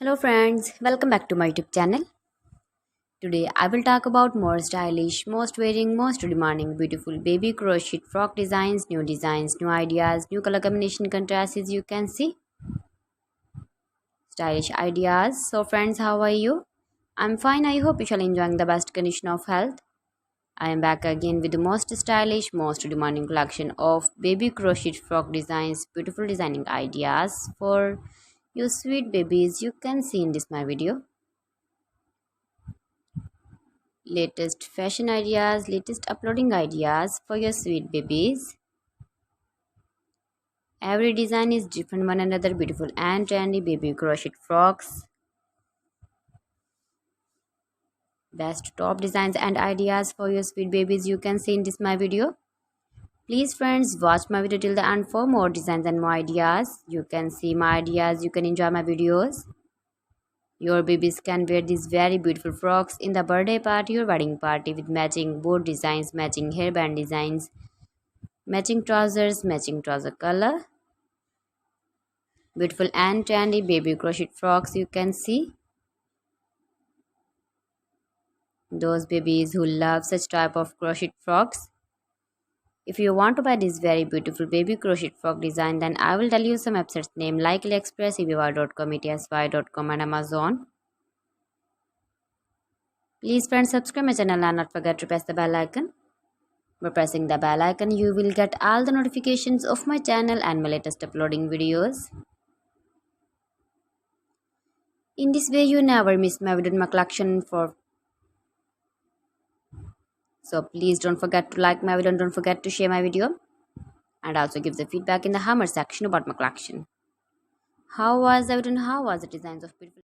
Hello friends, welcome back to my YouTube channel. Today I will talk about more stylish, most wearing, most demanding, beautiful baby crochet frock designs, new ideas, new color combination contrasts as you can see. Stylish ideas. So friends, how are you? I'm fine. I hope you shall enjoying the best condition of health. I am back again with the most stylish, most demanding collection of baby crochet frock designs, beautiful designing ideas for you sweet babies. You can see in this my video. Latest fashion ideas, latest uploading ideas for your sweet babies. Every design is different one another, beautiful and trendy baby crochet frocks. Best top designs and ideas for your sweet babies you can see in this my video. Please friends, watch my video till the end for more designs and more ideas. You can see my ideas, you can enjoy my videos. Your babies can wear these very beautiful frocks in the birthday party or wedding party with matching board designs, matching hairband designs, matching trouser color. Beautiful and trendy baby crochet frocks you can see. Those babies who love such type of crochet frocks. If you want to buy this very beautiful baby crochet frock design, then I will tell you some websites name like AliExpress, eBay.com, ETSY.com and Amazon. Please friends, subscribe my channel and not forget to press the bell icon. By pressing the bell icon, you will get all the notifications of my channel and my latest uploading videos. In this way, you never miss my video in my collection So please don't forget to like my video and don't forget to share my video. And also give the feedback in the hammer section about my collection. How was the video and how was the designs of beautiful